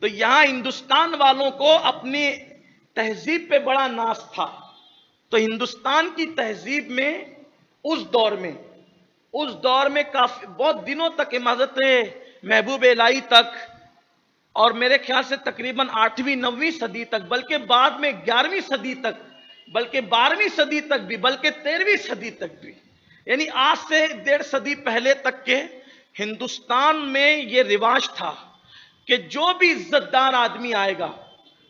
تو یہاں ہندوستان والوں کو اپنی تہذیب پہ بڑا ناز تھا. تو ہندوستان کی تہذیب میں اس دور میں کافی بہت دنوں تک حضرت محبوب الہی تک، اور میرے خیال سے تقریباً 8ویں 9ویں صدی تک، بلکہ بعد میں 11ویں صدی تک، بلکہ 12ویں صدی تک بھی، بلکہ 13ویں صدی تک بھی، یعنی آج سے 1.5 صدی پہلے تک کے ہندوستان میں یہ رواج تھا کہ جو بھی عزت دار آدمی آئے گا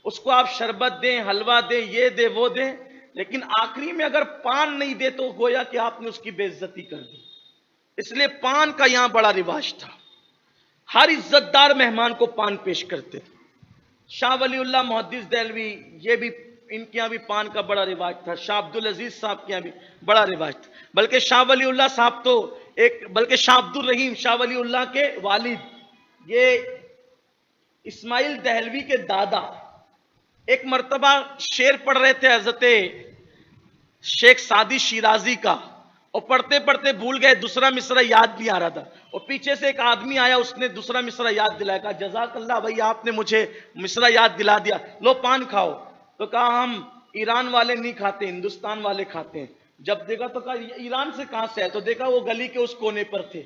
اس کو آپ شربت دیں، حلوہ دیں، یہ دیں وہ دیں، لیکن آخری میں اگر پان نہیں دے تو گویا کہ آپ نے اس کی بے عزتی کر دی. اس لیے پان کا یہاں بڑا رواج تھا. ہر عزت دار مہمان کو پان پیش کرتے تھے. شاہ ولی اللہ محدث دہلوی، یہ بھی ان کے یہاں بھی پان کا بڑا رواج تھا. شاہ عبدالعزیز صاحب کے یہاں بھی بڑا رواج تھا. بلکہ شاہ ولی اللہ صاحب تو بلکہ شاہ عبد الرحیم شاہ ولی اللہ کے والد، یہ اسماعیل دہلوی کے دادا، ایک مرتبہ شعر پڑھ رہے تھے حضرت شیخ سعدی شیرازی کا، اور پڑھتے پڑھتے بھول گئے، دوسرا مصرع یاد نہیں آ رہا تھا، اور پیچھے سے ایک آدمی آیا، اس نے دوسرا مصرع یاد دلایا. کہا جزاک اللہ بھائی، آپ نے مجھے مصرع یاد دلا دیا، لو پان کھاؤ. تو کہا ہم ایران والے نہیں کھاتے، ہندوستان والے کھاتے ہیں. جب دیکھا تو کہا ایران سے کہاں سے ہے؟ تو دیکھا وہ گلی کے اس کونے پر تھے،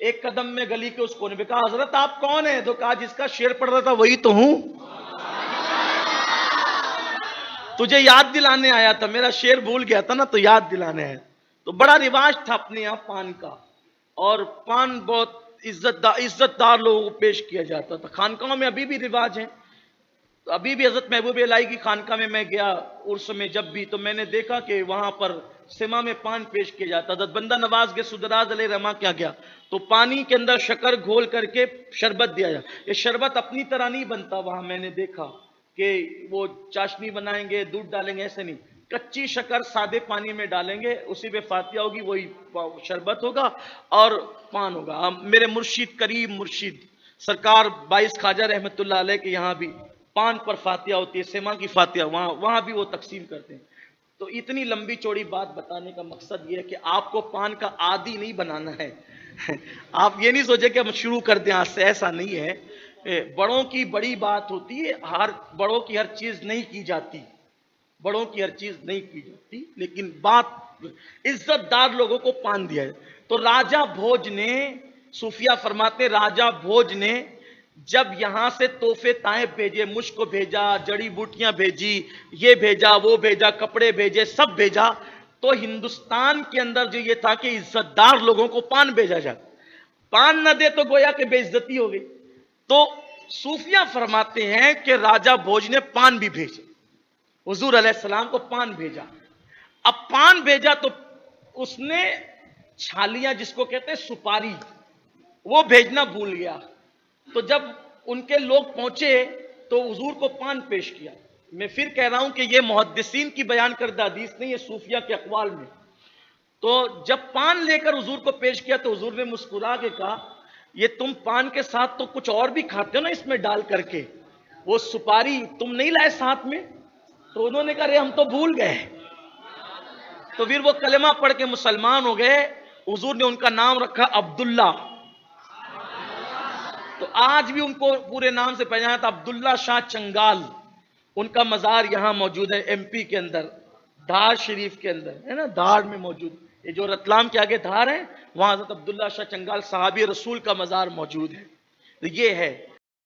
ایک قدم میں گلی کے اس کونے پہ. کہا حضرت آپ کون ہیں؟ تو کہا جس کا شعر پڑھ رہا تھا وہی تو ہوں، تجھے یاد دلانے آیا تھا، میرا شعر بھول گیا تھا نا تو یاد دلانے آیا. تو بڑا رواج تھا اپنے یہاں پان کا، اور پان بہت عزت دار لوگوں کو پیش کیا جاتا تھا. خانقاہوں میں ابھی بھی رواج ہیں. تو ابھی بھی حضرت محبوب الہی کی خانقاہ میں گیا عرس میں جب بھی، تو میں نے دیکھا کہ وہاں پر سما میں پان پیش کیا جاتا تھا. بندہ نواز کے سدراز علیہ رحمہ کیا گیا تو پانی کے اندر شکر گھول کر کے شربت دیا جاتا. یہ شربت اپنی طرح نہیں بنتا وہاں، میں نے دیکھا کہ وہ چاشنی بنائیں گے، دودھ ڈالیں گے، ایسے نہیں. کچی شکر سادے پانی میں ڈالیں گے، اسی پہ فاتحہ ہوگی، وہی شربت ہوگا اور پان ہوگا. میرے مرشد، کریم مرشد سرکار باعث خواجہ رحمت اللہ علیہ کے یہاں بھی پان پر فاتحہ ہوتی ہے، سیما کی فاتحہ وہاں بھی وہ تقسیم کرتے ہیں. تو اتنی لمبی چوڑی بات بتانے کا مقصد یہ ہے کہ آپ کو پان کا عادی نہیں بنانا ہے. آپ یہ نہیں سوچے کہ ہم شروع کر دیں آج سے، ایسا نہیں ہے. بڑوں کی بڑی بات ہوتی ہے، بڑوں کی ہر چیز نہیں کی جاتی، بڑوں کی ہر چیز نہیں کی جاتی، لیکن بات عزت دار لوگوں کو پان دیا ہے. تو راجہ بھوج نے، صوفیہ فرماتے راجہ بھوج نے جب یہاں سے تحفے تائیں بھیجے، مشک بھیجا، جڑی بوٹیاں بھیجی، یہ بھیجا وہ بھیجا، کپڑے بھیجے، سب بھیجا، تو ہندوستان کے اندر جو یہ تھا کہ عزت دار لوگوں کو پان بھیجا جاتا. پان نہ دے تو گویا کہ بے عزتی ہو گئی. تو صوفیہ فرماتے ہیں کہ راجہ بھوج نے پان بھی بھیجے، حضور علیہ السلام کو پان بھیجا. اب پان بھیجا تو اس نے چھالیاں، جس کو کہتے ہیں سپاری، وہ بھیجنا بھول گیا. تو جب ان کے لوگ پہنچے تو حضور کو پان پیش کیا. میں پھر کہہ رہا ہوں کہ یہ محدثین کی بیان کردہ حدیث نہیں، یہ صوفیہ کے اقوال میں. تو جب پان لے کر حضور کو پیش کیا تو حضور نے مسکرا کے کہا یہ تم پان کے ساتھ تو کچھ اور بھی کھاتے ہو نا اس میں ڈال کر کے، وہ سپاری تم نہیں لائے ساتھ میں؟ تو انہوں نے کہا رے ہم تو بھول گئے. تو پھر وہ کلمہ پڑھ کے مسلمان ہو گئے. حضور نے ان کا نام رکھا عبداللہ. تو آج بھی ان کو پورے نام سے پہچانا تھا، عبداللہ شاہ چنگال. ان کا مزار یہاں موجود ہے ایم پی کے اندر، دھار شریف کے اندر ہے نا، دھار میں موجود. یہ جو رتلام کے آگے دھار ہے وہاں حضرت عبداللہ شاہ چنگال صحابی رسول کا مزار موجود ہے. یہ ہے